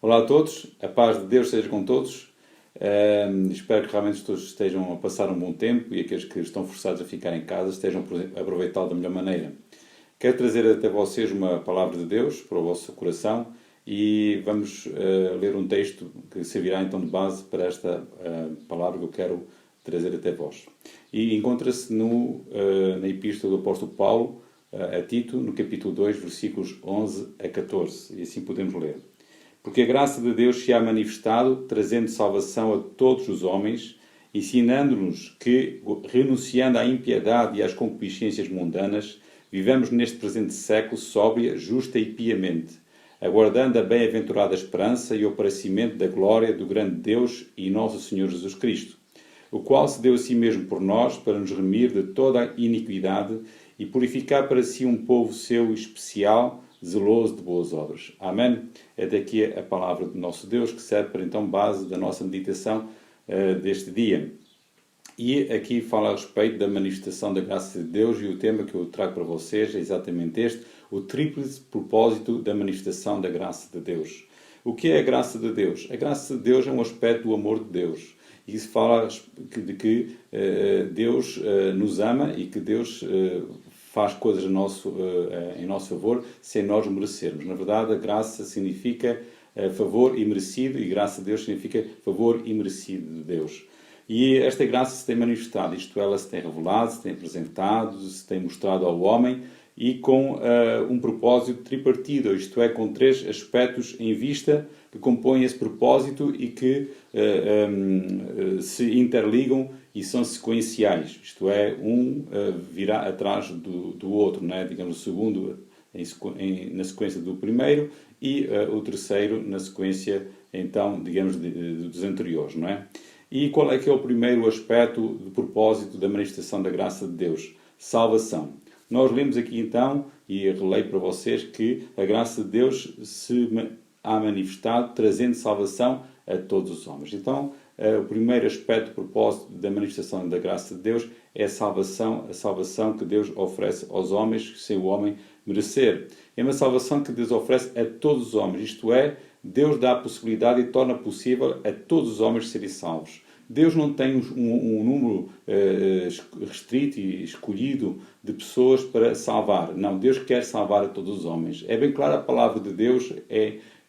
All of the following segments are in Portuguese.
Olá a todos, a paz de Deus seja com todos. Espero que realmente todos estejam a passar um bom tempo e aqueles que estão forçados a ficar em casa estejam a aproveitá-lo da melhor maneira. Quero trazer até vocês uma palavra de Deus para o vosso coração e vamos ler um texto que servirá então de base para esta palavra que eu quero trazer até vós. E encontra-se na Epístola do Apóstolo Paulo a Tito, no capítulo 2, versículos 11 a 14, e assim podemos ler. Porque a graça de Deus se há manifestado, trazendo salvação a todos os homens, ensinando-nos que, renunciando à impiedade e às concupiscências mundanas, vivamos neste presente século sóbria, justa e piamente, aguardando a bem-aventurada esperança e o aparecimento da glória do grande Deus e nosso Senhor Jesus Cristo, o qual se deu a si mesmo por nós para nos remir de toda a iniquidade e purificar para si um povo seu especial, zeloso de boas obras. Amém? É daqui a palavra do nosso Deus, que serve para então base da nossa meditação deste dia. E aqui fala a respeito da manifestação da graça de Deus, e o tema que eu trago para vocês é exatamente este: o tríplice propósito da manifestação da graça de Deus. O que é a graça de Deus? A graça de Deus é um aspecto do amor de Deus. E isso fala de que Deus nos ama e que Deus faz coisas em nosso favor sem nós merecermos. Na verdade, a graça significa favor imerecido, e graça de Deus significa favor imerecido de Deus. E esta graça se tem manifestado, isto ela se tem revelado, se tem apresentado, se tem mostrado ao homem, e com um propósito tripartido, isto é, com três aspectos em vista que compõem esse propósito e que se interligam e são sequenciais, isto é, um virá atrás do outro, não é? Digamos, o segundo na sequência do primeiro e o terceiro na sequência, então, digamos, dos anteriores, não é? E qual é que é o primeiro aspecto do propósito da manifestação da graça de Deus? Salvação. Nós lemos aqui então, e releio para vocês, que a graça de Deus se há manifestado trazendo salvação a todos os homens. Então, o primeiro aspecto do propósito da manifestação da graça de Deus é a salvação que Deus oferece aos homens sem o homem merecer. É uma salvação que Deus oferece a todos os homens, isto é, Deus dá a possibilidade e torna possível a todos os homens serem salvos. Deus não tem um número restrito e escolhido de pessoas para salvar. Não, Deus quer salvar a todos os homens. É bem claro, a palavra de Deus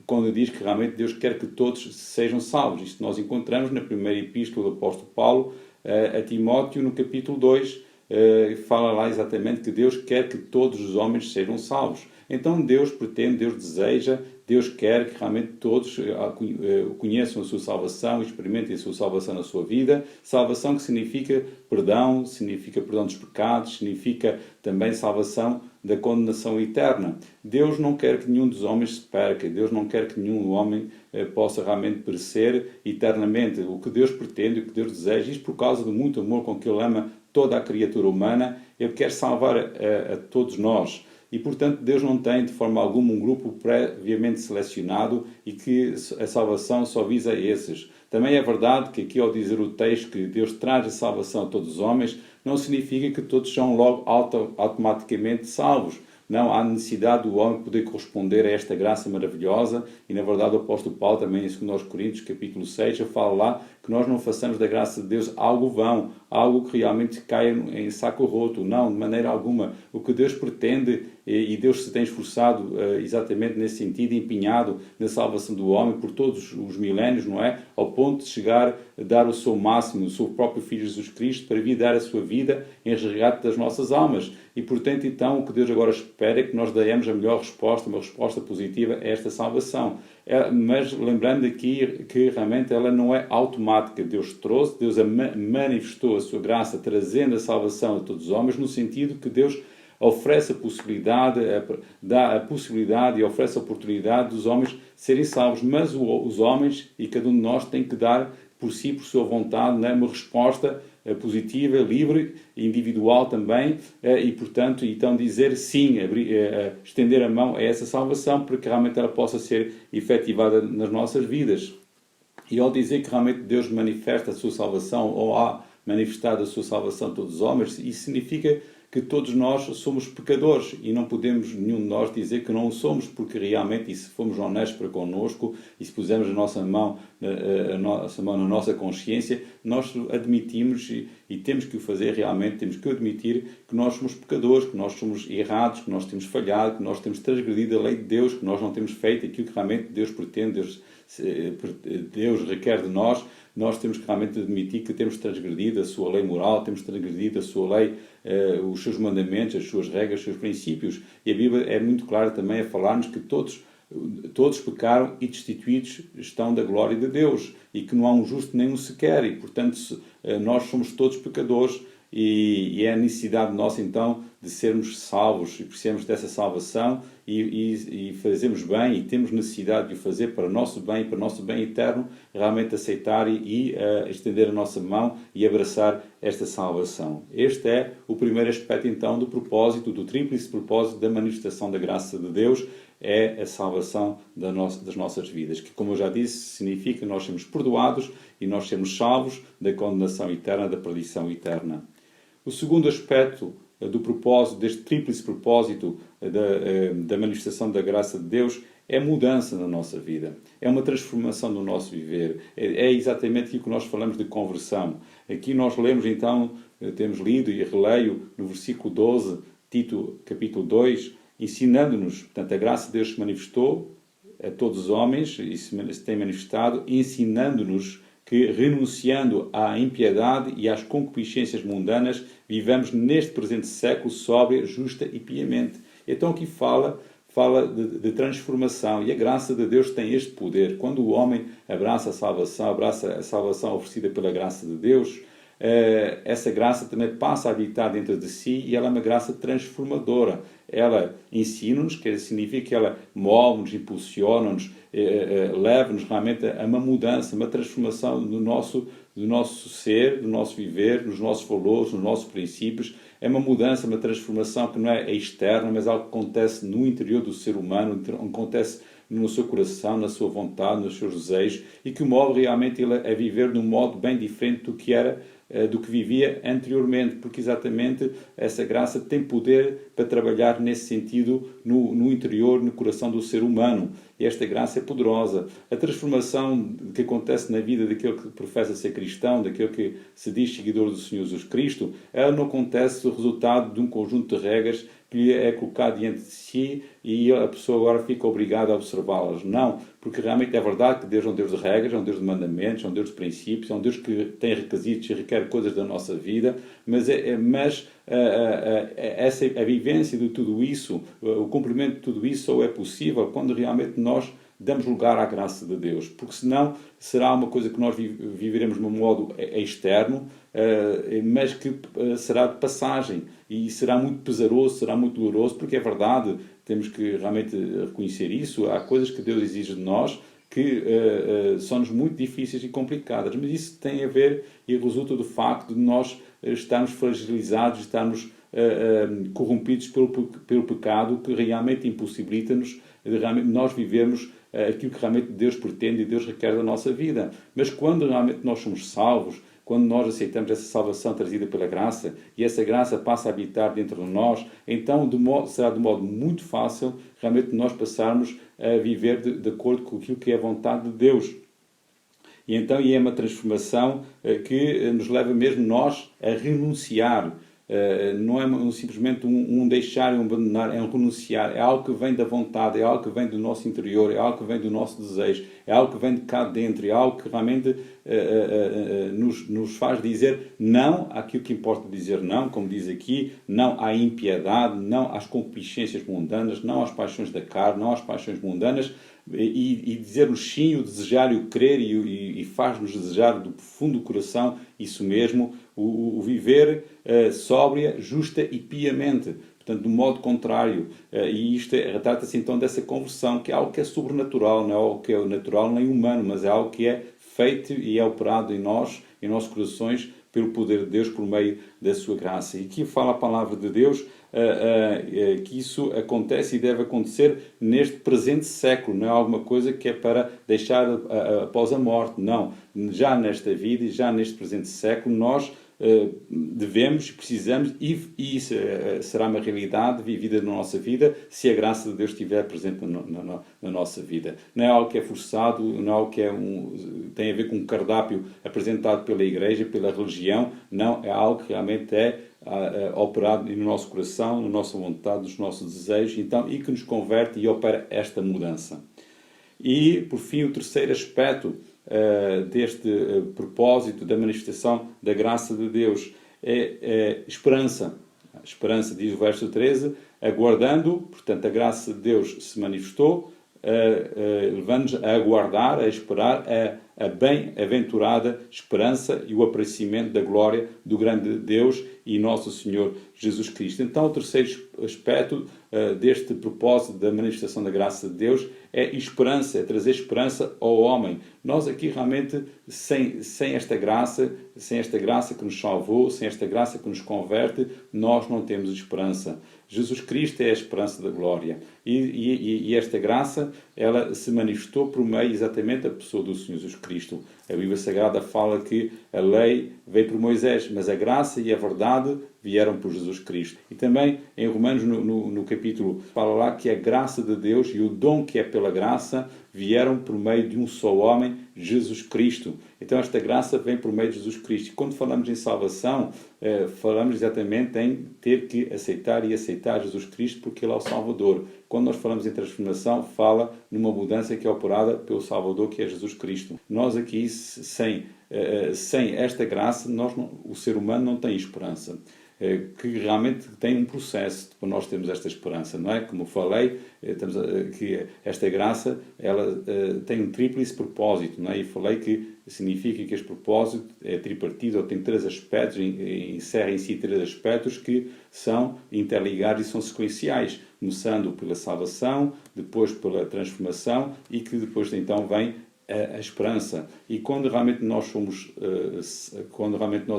quando diz que realmente Deus quer que todos sejam salvos. Isto nós encontramos na primeira epístola do apóstolo Paulo a Timóteo, no capítulo 2, fala lá exatamente que Deus quer que todos os homens sejam salvos. Então Deus pretende, Deus deseja, Deus quer que realmente todos conheçam a sua salvação, experimentem a sua salvação na sua vida. Salvação que significa perdão dos pecados, significa também salvação da condenação eterna. Deus não quer que nenhum dos homens se perca, Deus não quer que nenhum homem possa realmente perecer eternamente. O que Deus pretende, o que Deus deseja, isto por causa do muito amor com que Ele ama toda a criatura humana, Ele quer salvar a todos nós. E, portanto, Deus não tem, de forma alguma, um grupo previamente selecionado e que a salvação só visa esses. Também é verdade que aqui, ao dizer o texto que Deus traz a salvação a todos os homens, não significa que todos são logo automaticamente salvos. Não, há necessidade do homem poder corresponder a esta graça maravilhosa, e na verdade o apóstolo Paulo também em 2 Coríntios capítulo 6 fala lá que nós não façamos da graça de Deus algo vão, algo que realmente caia em saco roto. Não, de maneira alguma. O que Deus pretende, e Deus se tem esforçado exatamente nesse sentido, empenhado na salvação do homem por todos os milénios, não é? Ao ponto de chegar a dar o seu máximo, o seu próprio Filho Jesus Cristo, para vir dar a sua vida em resgate das nossas almas. E, portanto, então, o que Deus agora espera é que nós demos a melhor resposta, uma resposta positiva a esta salvação. Mas lembrando aqui que realmente ela não é automática. Deus trouxe, Deus manifestou a sua graça, trazendo a salvação a todos os homens, no sentido que Deus oferece a possibilidade, dá a possibilidade e oferece a oportunidade dos homens serem salvos. Mas os homens, e cada um de nós, tem que dar por si, por sua vontade, né, uma resposta positiva, livre, individual também, e portanto, então dizer sim, estender a mão a essa salvação para que realmente ela possa ser efetivada nas nossas vidas. E ao dizer que realmente Deus manifesta a sua salvação, ou há manifestado a sua salvação a todos os homens, isso significa que todos nós somos pecadores e não podemos nenhum de nós dizer que não o somos, porque realmente, e se formos honestos para connosco e se pusermos a nossa mão na nossa consciência, nós admitimos e temos que o fazer realmente, temos que admitir que nós somos pecadores, que nós somos errados, que nós temos falhado, que nós temos transgredido a lei de Deus, que nós não temos feito aquilo que realmente Deus pretende, Deus requer de nós. Nós temos que realmente admitir que temos transgredido a sua lei moral, temos transgredido a sua lei, os seus mandamentos, as suas regras, os seus princípios. E a Bíblia é muito clara também a falar-nos que todos pecaram e destituídos estão da glória de Deus, e que não há um justo nem um sequer, e portanto nós somos todos pecadores, e é a necessidade nossa então de sermos salvos e precisamos dessa salvação e fazemos bem e temos necessidade de o fazer para o nosso bem, para o nosso bem eterno, realmente aceitar e estender a nossa mão e abraçar esta salvação. Este é o primeiro aspecto, então, do propósito, do tríplice propósito da manifestação da graça de Deus, é a salvação das nossas vidas, que, como eu já disse, significa nós sermos perdoados e nós sermos salvos da condenação eterna, da perdição eterna. O segundo aspecto do propósito, deste tríplice propósito da manifestação da graça de Deus, é mudança na nossa vida. É uma transformação do nosso viver. É exatamente aquilo que nós falamos de conversão. Aqui nós lemos, então, temos lido e releio no versículo 12, Tito, capítulo 2, ensinando-nos, portanto, a graça de Deus se manifestou a todos os homens, e se tem manifestado, ensinando-nos que, renunciando à impiedade e às concupiscências mundanas, vivamos neste presente século sóbria, justa e piamente. Então aqui fala de transformação, e a graça de Deus tem este poder. Quando o homem abraça a salvação oferecida pela graça de Deus, essa graça também passa a habitar dentro de si e ela é uma graça transformadora. Ela ensina-nos, que significa que ela move-nos, impulsiona-nos, leva-nos realmente a uma mudança, uma transformação do nosso ser, do nosso viver, dos nossos valores, dos nossos princípios. É uma mudança, uma transformação que não é externa, mas algo que acontece no interior do ser humano, acontece no seu coração, na sua vontade, nos seus desejos, e que o move realmente a viver de um modo bem diferente do que vivia anteriormente, porque exatamente essa graça tem poder para trabalhar nesse sentido no interior, no coração do ser humano. E esta graça é poderosa. A transformação que acontece na vida daquele que professa ser cristão, daquele que se diz seguidor do Senhor Jesus Cristo, ela não acontece o resultado de um conjunto de regras que lhe é colocado diante de si e a pessoa agora fica obrigada a observá-las. Não, porque realmente é verdade que Deus é um Deus de regras, é um Deus de mandamentos, é um Deus de princípios, é um Deus que tem requisitos e requer coisas da nossa vida, mas a vivência de tudo isso, o cumprimento de tudo isso só é possível quando realmente nós damos lugar à graça de Deus, porque senão será uma coisa que nós viveremos de um modo externo, mas que será de passagem e será muito pesaroso, será muito doloroso, porque é verdade, temos que realmente reconhecer isso. Há coisas que Deus exige de nós que são-nos muito difíceis e complicadas, mas isso tem a ver e resulta do facto de nós estarmos fragilizados, estarmos corrompidos pelo pecado, que realmente impossibilita-nos de realmente nós vivermos aquilo que realmente Deus pretende e Deus requer da nossa vida. Mas quando realmente nós somos salvos, quando nós aceitamos essa salvação trazida pela graça e essa graça passa a habitar dentro de nós, então será de modo muito fácil realmente nós passarmos a viver de acordo com aquilo que é a vontade de Deus. E então é uma transformação que nos leva mesmo nós a renunciar. Não é simplesmente um deixar e um abandonar, é um renunciar, é algo que vem da vontade, é algo que vem do nosso interior, é algo que vem do nosso desejo, é algo que vem de cá dentro, é algo que realmente nos faz dizer não àquilo que importa dizer não, como diz aqui, não à impiedade, não às concupiscências mundanas, não às paixões da carne, não às paixões mundanas, e dizer-nos sim, o desejar e o querer, e faz-nos desejar do profundo do coração isso mesmo, o viver sóbria, justa e piamente. Portanto, do modo contrário. E isto trata-se então dessa conversão, que é algo que é sobrenatural, não é algo que é natural nem humano, mas é algo que é feito e é operado em nós, em nossos corações, pelo poder de Deus, por meio da sua graça. E aqui fala a palavra de Deus que isso acontece e deve acontecer neste presente século, não é alguma coisa que é para deixar após a morte, não. Já nesta vida e já neste presente século nós devemos, precisamos e será uma realidade vivida na nossa vida se a graça de Deus estiver presente na nossa vida. Não é algo que é forçado, não é algo que tem a ver com um cardápio apresentado pela Igreja, pela religião, não, é algo que realmente é operado no nosso coração, na nossa vontade, nos nossos desejos, então, e que nos converte e opera esta mudança. E, por fim, o terceiro aspecto deste propósito da manifestação da graça de Deus é esperança. A esperança, diz o verso 13, aguardando, portanto, a graça de Deus se manifestou, levando-nos a aguardar, a esperar a bem-aventurada esperança e o aparecimento da glória do grande Deus e nosso Senhor Jesus Cristo. Então, o terceiro aspecto deste propósito da manifestação da graça de Deus é esperança, é trazer esperança ao homem. Nós aqui realmente, sem esta graça que nos salvou, sem esta graça que nos converte, nós não temos esperança. Jesus Cristo é a esperança da glória. E esta graça, ela se manifestou por meio exatamente da pessoa do Senhor Jesus Cristo. A Bíblia Sagrada fala que a lei veio por Moisés, mas a graça e a verdade vieram por Jesus Cristo. E também em Romanos, no capítulo, fala lá que a graça de Deus e o dom que é pela graça vieram por meio de um só homem, Jesus Cristo. Então esta graça vem por meio de Jesus Cristo. E quando falamos em salvação, falamos exatamente em ter que aceitar Jesus Cristo porque Ele é o Salvador. Quando nós falamos em transformação, fala numa mudança que é operada pelo Salvador, que é Jesus Cristo. Nós aqui, sem esta graça, o ser humano não tem esperança. Que realmente tem um processo para nós termos esta esperança, não é? Como falei, que esta graça, ela tem um tríplice propósito, não é? E falei que significa que este propósito é tripartido, ou tem três aspectos, encerra em si três aspectos que são interligados e são sequenciais, começando pela salvação, depois pela transformação e que depois então vem a esperança. E quando realmente nós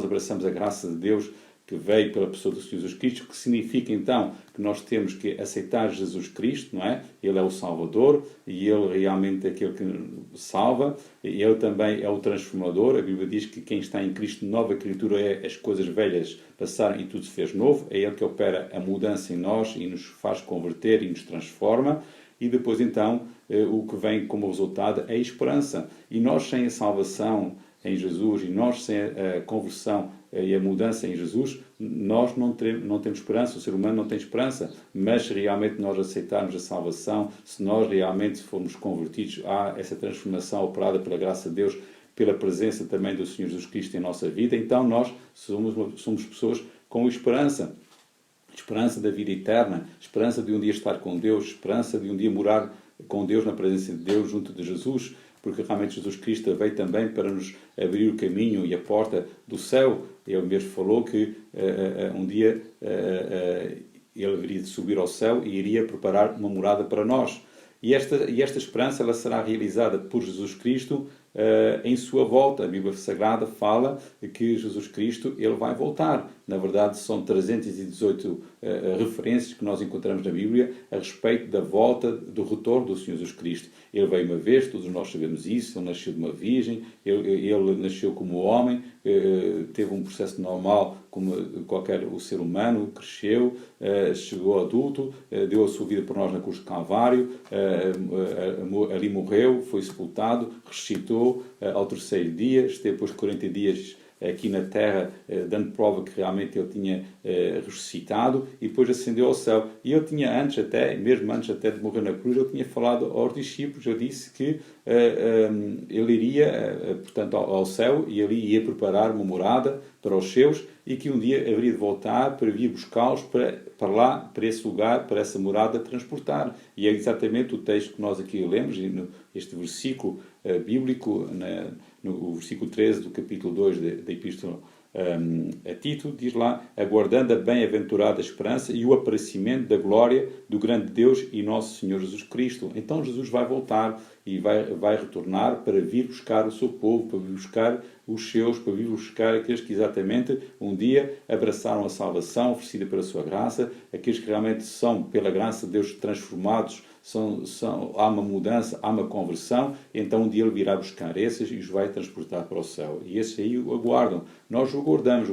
abraçamos a graça de Deus, que veio pela pessoa do Senhor Jesus Cristo, que significa então que nós temos que aceitar Jesus Cristo, não é? Ele é o Salvador e Ele realmente é aquele que salva, e Ele também é o transformador. A Bíblia diz que quem está em Cristo, nova criatura é, as coisas velhas passaram e tudo se fez novo. É Ele que opera a mudança em nós e nos faz converter e nos transforma. E depois então o que vem como resultado é a esperança. E nós sem a salvação em Jesus e nós sem a conversão e a mudança em Jesus, nós não temos esperança, o ser humano não tem esperança, mas se realmente nós aceitarmos a salvação, se nós realmente formos convertidos a essa transformação operada pela graça de Deus, pela presença também do Senhor Jesus Cristo em nossa vida, então nós somos pessoas com esperança. Esperança da vida eterna, esperança de um dia estar com Deus, esperança de um dia morar com Deus na presença de Deus junto de Jesus, porque realmente Jesus Cristo veio também para nos abrir o caminho e a porta do céu. Ele mesmo falou que um dia ele viria de subir ao céu e iria preparar uma morada para nós. E esta esperança ela será realizada por Jesus Cristo em sua volta. A Bíblia Sagrada fala que Jesus Cristo ele vai voltar. Na verdade, são 318 referências que nós encontramos na Bíblia a respeito da volta, do retorno do Senhor Jesus Cristo. Ele veio uma vez, todos nós sabemos isso, ele nasceu de uma virgem, ele nasceu como homem, teve um processo normal como qualquer o ser humano, cresceu, chegou adulto, deu a sua vida por nós na cruz de Calvário, ali morreu, foi sepultado, ressuscitou ao terceiro dia, esteve depois 40 dias aqui na terra, dando prova que realmente ele tinha ressuscitado e depois ascendeu ao céu. E ele tinha mesmo antes até de morrer na cruz, ele tinha falado aos discípulos, ele disse que ele iria, portanto, ao céu e ali ia preparar uma morada para os seus e que um dia haveria de voltar para vir buscá-los para lá, para esse lugar, para essa morada transportar. E é exatamente o texto que nós aqui lemos, este versículo bíblico, no versículo 13 do capítulo 2 da Epístola a Tito, diz lá: aguardando a bem-aventurada esperança e o aparecimento da glória do grande Deus e nosso Senhor Jesus Cristo. Então Jesus vai voltar e vai retornar para vir buscar o seu povo, para vir buscar os seus, para vir buscar aqueles que exatamente um dia abraçaram a salvação oferecida pela sua graça, aqueles que realmente são, pela graça de Deus, transformados, há uma mudança, há uma conversão, então um dia ele virá buscar esses e os vai transportar para o céu. E esses aí o aguardam. Nós o aguardamos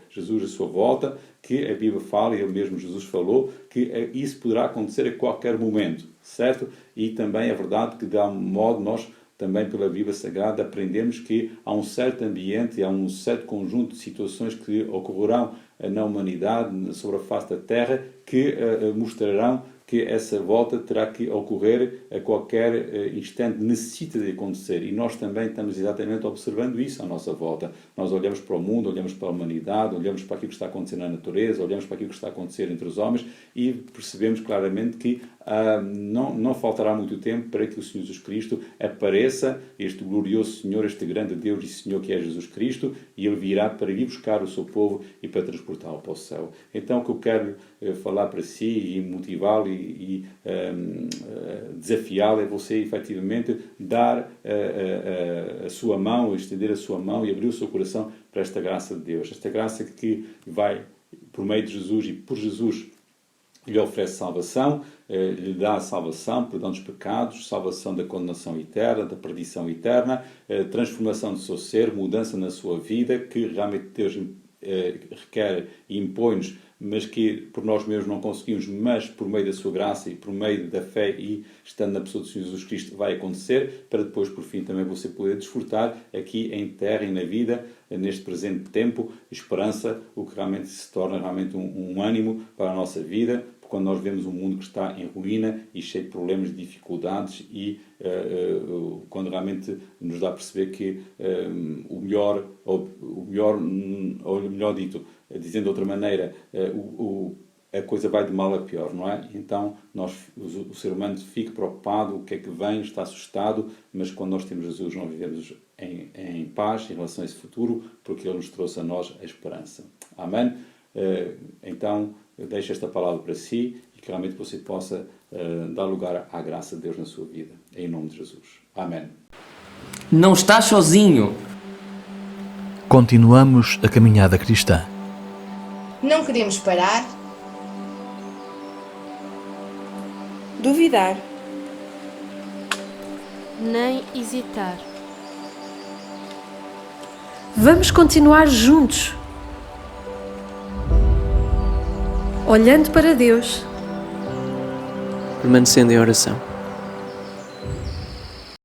Jesus a sua volta, que a Bíblia fala, e ele mesmo Jesus falou, que isso poderá acontecer a qualquer momento, certo? E também é verdade que, de algum modo, nós também pela Bíblia Sagrada aprendemos que há um certo ambiente, há um certo conjunto de situações que ocorrerão na humanidade, sobre a face da Terra, que mostrarão que essa volta terá que ocorrer a qualquer instante, necessita de acontecer. E nós também estamos exatamente observando isso à nossa volta. Nós olhamos para o mundo, olhamos para a humanidade, olhamos para aquilo que está acontecendo na natureza, olhamos para aquilo que está acontecendo entre os homens e percebemos claramente que não faltará muito tempo para que o Senhor Jesus Cristo apareça, este glorioso Senhor, este grande Deus e Senhor que é Jesus Cristo, e Ele virá para vir buscar o seu povo e para transportá-lo para o céu. Então o que eu quero falar para si e motivá-lo e desafiá-lo é você efetivamente dar a sua mão, estender a sua mão e abrir o seu coração para esta graça de Deus. Esta graça que vai, por meio de Jesus e por Jesus, lhe oferece salvação, lhe dá a salvação, perdão dos pecados, salvação da condenação eterna, da perdição eterna, transformação do seu ser, mudança na sua vida, que realmente Deus requer e impõe-nos, mas que por nós mesmos não conseguimos, mas por meio da sua graça e por meio da fé e estando na pessoa do Senhor Jesus Cristo vai acontecer, para depois, por fim, também você poder desfrutar aqui em terra e na vida, neste presente tempo, esperança, o que realmente se torna realmente um ânimo para a nossa vida, quando nós vemos um mundo que está em ruína e cheio de problemas, de dificuldades e quando realmente nos dá a perceber que o melhor dito, dizendo de outra maneira, a coisa vai de mal a pior, não é? Então o ser humano fica preocupado, o que é que vem, está assustado, mas quando nós temos Jesus, nós vivemos em paz em relação a esse futuro, porque Ele nos trouxe a nós a esperança. Amém? Então, eu deixo esta palavra para si e que realmente você possa dar lugar à graça de Deus na sua vida. Em nome de Jesus. Amém. Não estás sozinho. Continuamos a caminhada cristã. Não queremos parar, duvidar, nem hesitar. Vamos continuar juntos, olhando para Deus, permanecendo em oração.